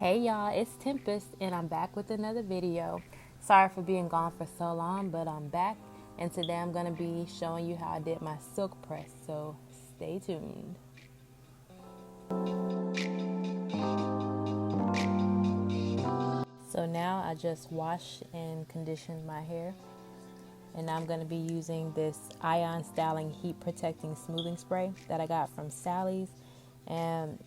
Hey y'all, it's Tempest and I'm back with another video. Sorry for being gone for so long, but I'm back and today I'm going to be showing you how I did my silk press, so stay tuned. So now I just washed and conditioned my hair and now I'm going to be using this ion styling heat protecting smoothing spray that I got from Sally's, and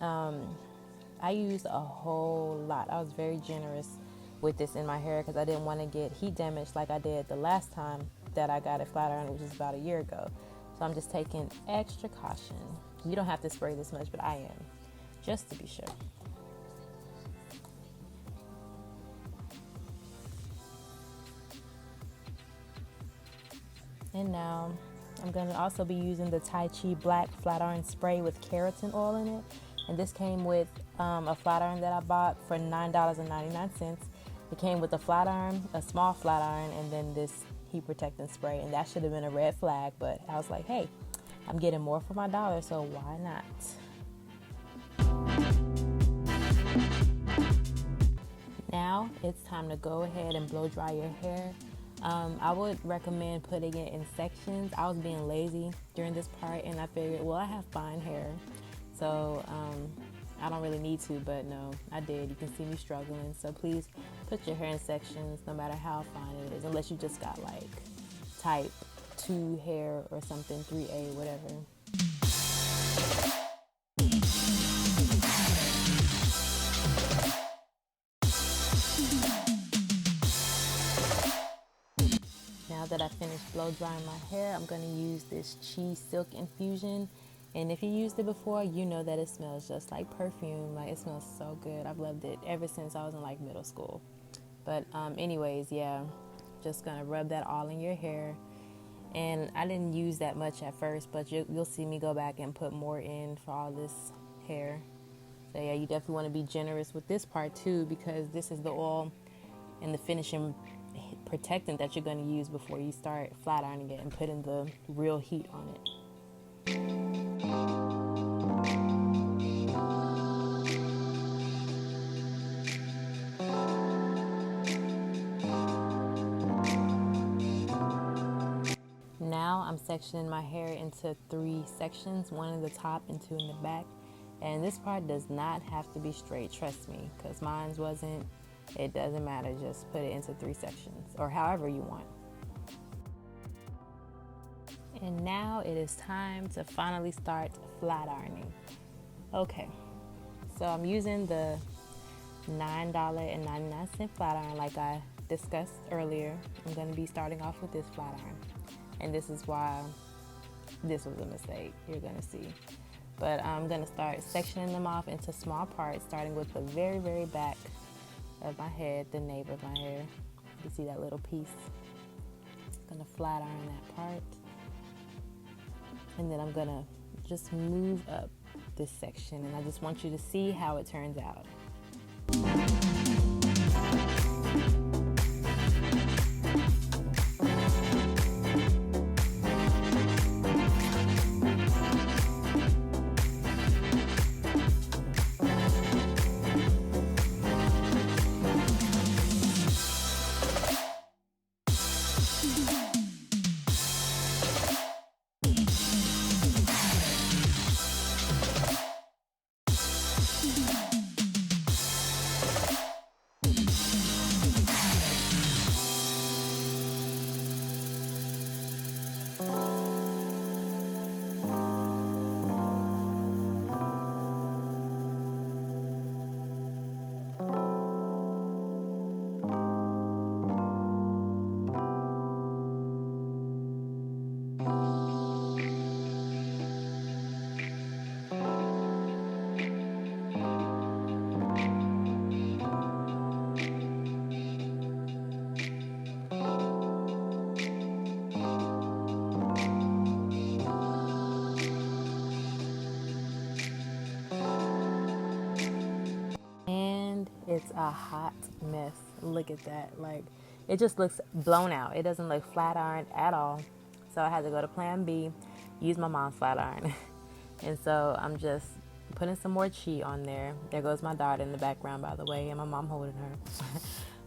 I used a whole lot. I was very generous with this in my hair because I didn't want to get heat damage like I did the last time that I got it flat ironed, which was about a year ago. So I'm just taking extra caution. You don't have to spray this much, but I am, just to be sure. And now I'm going to also be using the Tai Chi Black Flat Iron Spray with keratin oil in it. And this came with a flat iron that I bought for $9.99. It came with a flat iron, a small flat iron, and then this heat protecting spray. And that should have been a red flag, but I was like, hey, I'm getting more for my dollar, so why not? Now it's time to go ahead and blow dry your hair. I would recommend putting it in sections. I was being lazy during this part and I figured, well, I have fine hair, so I don't really need to, but no, I did. You can see me struggling, so please put your hair in sections no matter how fine it is, unless you just got like type 2 hair or something, 3A, whatever. Now that I finished blow drying my hair, I'm going to use this sillk infusion. And if you used it before, you know that it smells just like perfume. Like, it smells so good. I've loved it ever since I was in like middle school. But anyways, yeah, just going to rub that all in your hair. And I didn't use that much at first, but you'll see me go back and put more in for all this hair. So yeah, you definitely want to be generous with this part too, because this is the oil and the finishing protectant that you're going to use before you start flat ironing it and putting the real heat on it. Now I'm sectioning my hair into 3 sections, 1 in the top and 2 in the back. And this part does not have to be straight, trust me, because mine wasn't. It doesn't matter, just put it into 3 sections or however you want. And now it is time to finally start flat ironing. Okay, so I'm using the $9.99 flat iron like I discussed earlier. I'm going to be starting off with this flat iron. And this is why this was a mistake, you're going to see. But I'm going to start sectioning them off into small parts, starting with the very, very back of my head, the nape of my hair. You see that little piece? I'm going to flat iron that part. And then I'm going to just move up this section. And I just want you to see how it turns out. It's a hot mess. Look at that. Like, it just looks blown out. It doesn't look flat ironed at all. So I had to go to plan B, use my mom's flat iron. And so I'm just putting some more chi on there. There goes my daughter in the background, by the way, and my mom holding her.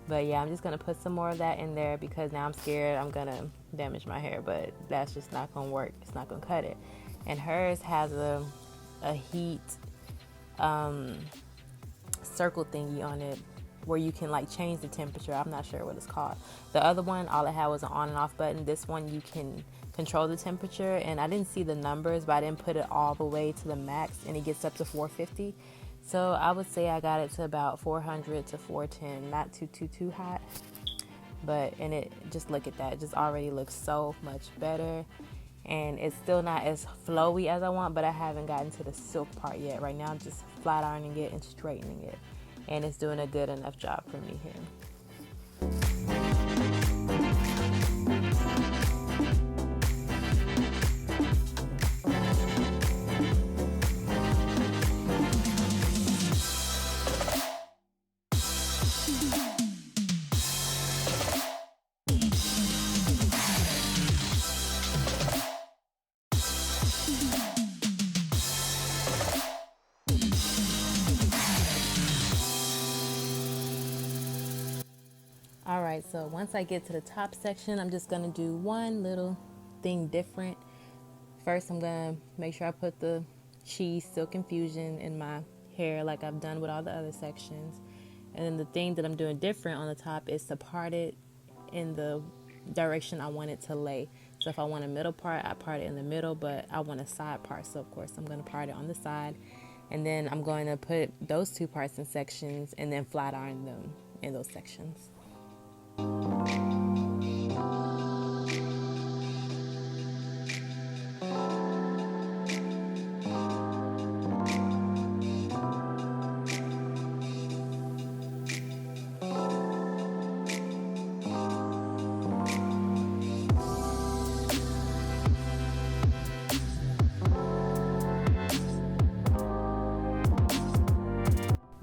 But yeah, I'm just going to put some more of that in there because now I'm scared I'm going to damage my hair, but that's just not going to work. It's not going to cut it. And hers has a heat circle thingy on it where you can like change the temperature. I'm not sure what it's called. The other one, all it had was an on and off button. This one, you can control the temperature, and I didn't see the numbers, but I didn't put it all the way to the max, and it gets up to 450. So I would say I got it to about 400 to 410, not too hot. But, and it, just look at that, it just already looks so much better. And it's still not as flowy as I want, but I haven't gotten to the silk part yet. Right now I'm just flat ironing it and straightening it, and it's doing a good enough job for me here. Alright, so once I get to the top section, I'm just going to do one little thing different. First, I'm going to make sure I put the Chi Silk Infusion in my hair like I've done with all the other sections. And then the thing that I'm doing different on the top is to part it in the direction I want it to lay. So if I want a middle part, I part it in the middle, but I want a side part. So of course, I'm going to part it on the side. And then I'm going to put those two parts in sections and then flat iron them in those sections.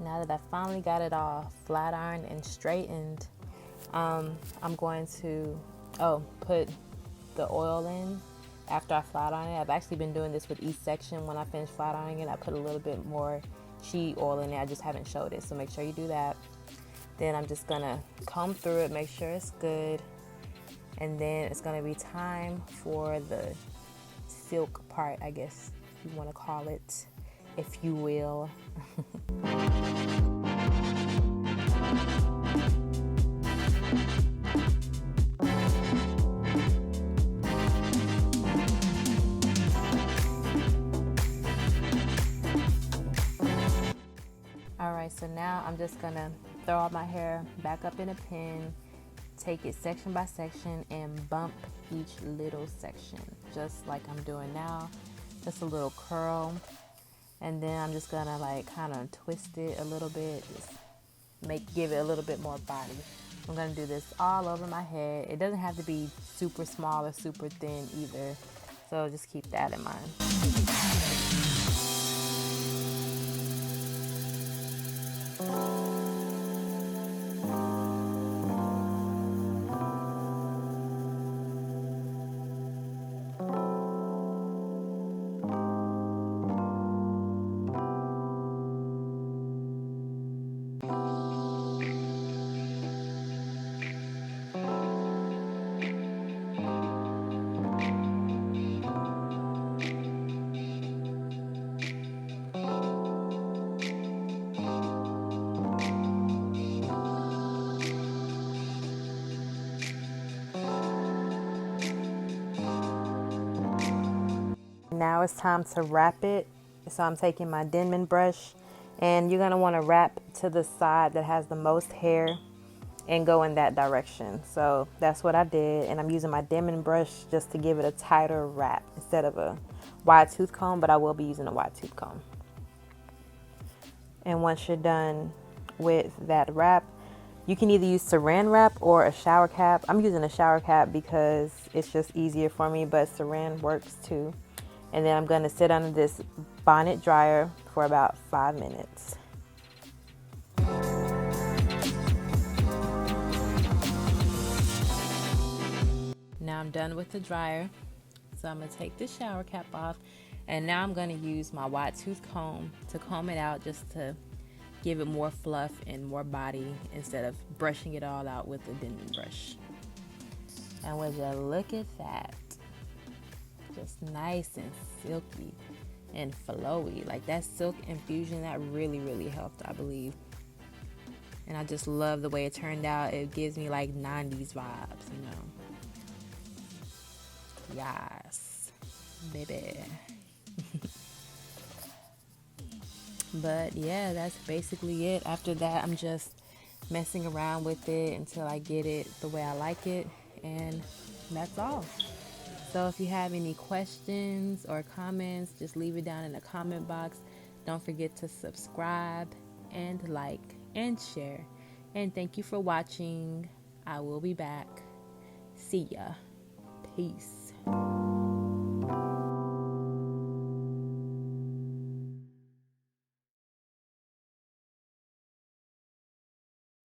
Now that I finally got it all flat ironed and straightened, I'm going to put the oil in after I flat iron it. I've actually been doing this with each section. When I finish flat ironing it, I put a little bit more Chi oil in it. I just haven't showed it, so make sure you do that. Then I'm just gonna comb through it, make sure it's good, and then it's gonna be time for the silk part, I guess you want to call it, if you will. Alright, so now I'm just gonna throw all my hair back up in a pin, take it section by section, and bump each little section, just like I'm doing now. Just a little curl, and then I'm just gonna like kind of twist it a little bit, just give it a little bit more body. I'm gonna do this all over my head. It doesn't have to be super small or super thin either, so just keep that in mind. Now it's time to wrap it. So I'm taking my Denman brush, and you're going to want to wrap to the side that has the most hair and go in that direction. So that's what I did, and I'm using my Denman brush just to give it a tighter wrap instead of a wide tooth comb, but I will be using a wide tooth comb. And once you're done with that wrap, you can either use saran wrap or a shower cap. I'm using a shower cap because it's just easier for me, but saran works too. And then I'm going to sit under this bonnet dryer for about 5 minutes. Now I'm done with the dryer. So I'm going to take this shower cap off. And now I'm going to use my wide tooth comb to comb it out, just to give it more fluff and more body instead of brushing it all out with a bending brush. And would you look at that? Just nice and silky and flowy. Like that silk infusion, that really helped, I believe. And I just love the way it turned out. It gives me like 90s vibes, you know. Yes, baby. But yeah, that's basically it. After that, I'm just messing around with it until I get it the way I like it. And that's all. So if you have any questions or comments, just leave it down in the comment box. Don't forget to subscribe and like and share. And thank you for watching. I will be back. See ya. Peace.